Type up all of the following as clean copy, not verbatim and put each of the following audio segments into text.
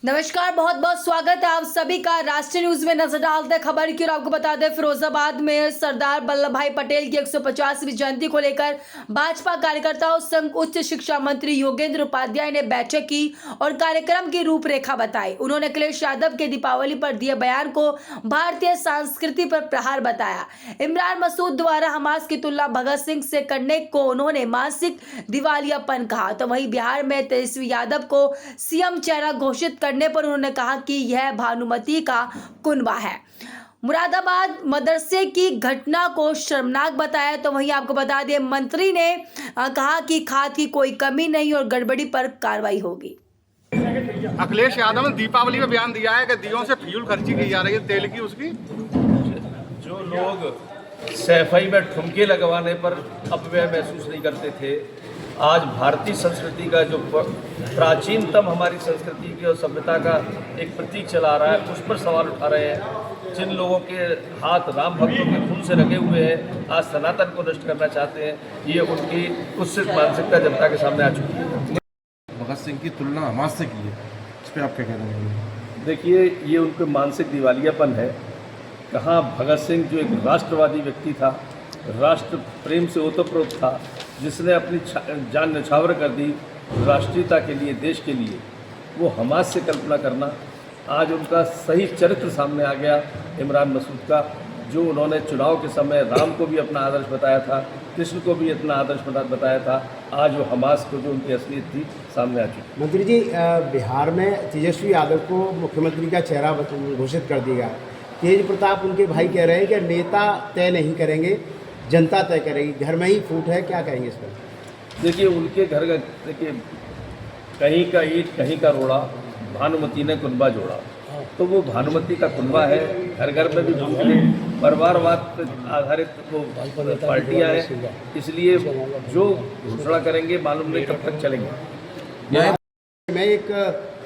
नमस्कार, बहुत बहुत स्वागत है आप सभी का। राष्ट्रीय न्यूज में नजर डालते हैं खबर की और आपको बता दें फिरोजाबाद में सरदार वल्लभ भाई पटेल की 150वीं जयंती को लेकर भाजपा कार्यकर्ताओं संघ उच्च शिक्षा मंत्री योगेंद्र उपाध्याय ने बैठक की और कार्यक्रम की रूपरेखा बताई। उन्होंने अखिलेश यादव के दीपावली पर दिए बयान को भारतीय संस्कृति पर प्रहार बताया। इमरान मसूद द्वारा हमास की तुलना भगत सिंह से करने को उन्होंने मानसिक दिवालियापन कहा। तो वहीं बिहार में तेजस्वी यादव को सीएम चेहरा घोषित करने पर उन्होंने कहा कि यह भानुमति का कुनबा है। मुरादाबाद मदरसे की घटना को शर्मनाक बताया। तो वहीं आपको बता दें मंत्री ने कहा कि खाद की कोई कमी नहीं और गड़बड़ी पर कार्रवाई होगी। अखिलेश यादव ने दीपावली में बयान दिया है कि दियों से फिजूल खर्ची की जा रही है तेल की। उसकी जो लोग सफाई में ठुमके लगवाने पर अपव्यय महसूस नहीं करते थे, आज भारतीय संस्कृति का जो प्राचीनतम हमारी संस्कृति की और सभ्यता का एक प्रतीक चला रहा है, उस पर सवाल उठा रहे हैं। जिन लोगों के हाथ राम भक्तों के खून से रखे हुए हैं, आज सनातन को नष्ट करना चाहते हैं, ये उनकी कुत्सित मानसिकता जनता के सामने आ चुकी है। भगत सिंह की तुलना हमास से की है, इस पर आप क्या कहना चाहेंगे? देखिए, ये उनके मानसिक दिवालियापन है। कहाँ भगत सिंह जो एक राष्ट्रवादी व्यक्ति था, राष्ट्र प्रेम से ओतप्रोत था, जिसने अपनी जान न्यौछावर कर दी राष्ट्रीयता के लिए, देश के लिए, वो हमास से कल्पना करना, आज उनका सही चरित्र सामने आ गया। इमरान मसूद का, जो उन्होंने चुनाव के समय राम को भी अपना आदर्श बताया था, कृष्ण को भी अपना आदर्श बताया था, आज वो हमास को जो उनकी असलियत थी सामने आ चुकी। मंत्री जी, बिहार में तेजस्वी यादव को मुख्यमंत्री का चेहरा घोषित कर दिया। तेज प्रताप उनके भाई कह रहे हैं कि नेता तय नहीं करेंगे, जनता तय करेगी, घर में ही फूट है, क्या कहेंगे इस पर? देखिए, उनके घर का, देखिए, कहीं का ईंट कहीं का रोड़ा, भानुमति ने कुनबा जोड़ा। तो वो भानुमति का कुनबा है। घर घर में भी भूखले परिवारवाद पर आधारित वो पार्टियां हैं, इसलिए जो घोषणा करेंगे मालूम नहीं कब तक चलेंगे। मैं एक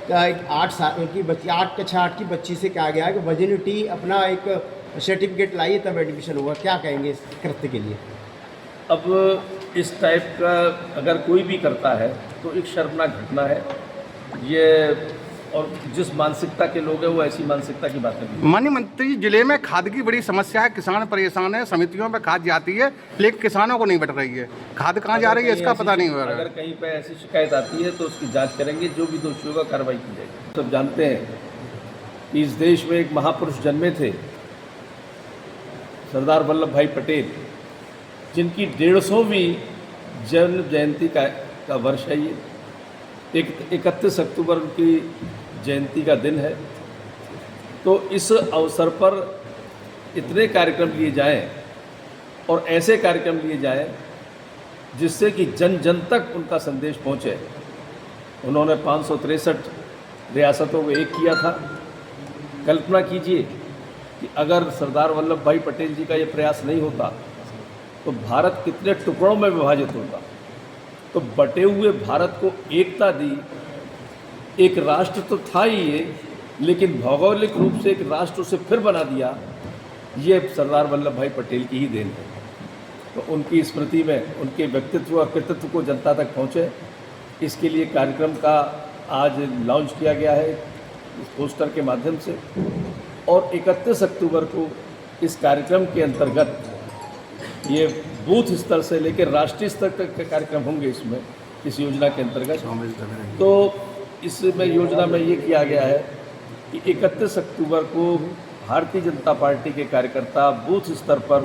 8 साल की बच्ची, 8 कक्षा 8 की बच्ची से कहा गया कि वर्जिनिटी अपना एक सर्टिफिकेट लाइए तब एडमिशन होगा, क्या कहेंगे इस कृत्य के लिए? अब इस टाइप का अगर कोई भी करता है तो एक शर्मनाक घटना है ये, और जिस मानसिकता के लोग हैं वो ऐसी मानसिकता की बातें नहीं। माननीय मंत्री, जिले में खाद की बड़ी समस्या है, किसान परेशान है, समितियों में खाद जाती है लेकिन किसानों को नहीं बट रही है। खाद कहाँ जा रही है इसका पता नहीं हो रहा है। अगर कहीं पे ऐसी शिकायत आती है तो उसकी जांच करेंगे, जो भी दोषी होगा कार्रवाई की जाएगी। सब जानते हैं कि इस देश में एक महापुरुष जन्मे थे, सरदार वल्लभ भाई पटेल, जिनकी 150वीं जन्म जयंती का वर्ष है ये। 31 अक्टूबर उनकी जयंती का दिन है। तो इस अवसर पर इतने कार्यक्रम लिए जाएं और ऐसे कार्यक्रम लिए जाएं जिससे कि जन जन तक उनका संदेश पहुंचे। उन्होंने 563 रियासतों को एक किया था। कल्पना कीजिए कि अगर सरदार वल्लभ भाई पटेल जी का ये प्रयास नहीं होता तो भारत कितने टुकड़ों में विभाजित होता। तो बटे हुए भारत को एकता दी। एक राष्ट्र तो था ही ये, लेकिन भौगोलिक रूप से एक राष्ट्र उसे फिर बना दिया। ये सरदार वल्लभ भाई पटेल की ही देन है। तो उनकी स्मृति में उनके व्यक्तित्व और कृतित्व को जनता तक पहुँचे, इसके लिए कार्यक्रम का आज लॉन्च किया गया है इस पोस्टर के माध्यम से। और 31 अक्टूबर को इस कार्यक्रम के अंतर्गत ये बूथ स्तर से लेकर राष्ट्रीय स्तर तक के कार्यक्रम होंगे इसमें, इस योजना के अंतर्गत। तो इसमें योजना में ये किया गया है कि 31 अक्टूबर को भारतीय जनता पार्टी के कार्यकर्ता बूथ स्तर पर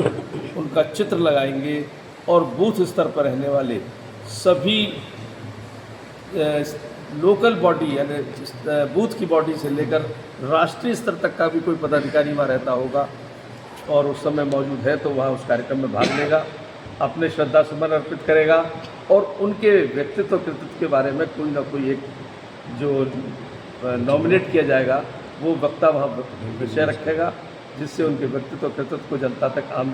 उनका चित्र लगाएंगे और बूथ स्तर पर रहने वाले सभी लोकल बॉडी यानी बूथ की बॉडी से लेकर राष्ट्रीय स्तर तक का भी कोई पदाधिकारी वहाँ रहता होगा और उस समय मौजूद है तो वहाँ उस कार्यक्रम में भाग लेगा, अपने श्रद्धा सुमन अर्पित करेगा और उनके व्यक्तित्व कृतित्व के बारे में कोई ना कोई एक जो नॉमिनेट किया जाएगा वो वक्ता वहाँ विषय रखेगा, जिससे उनके व्यक्तित्व कृतित्व को जनता तक आम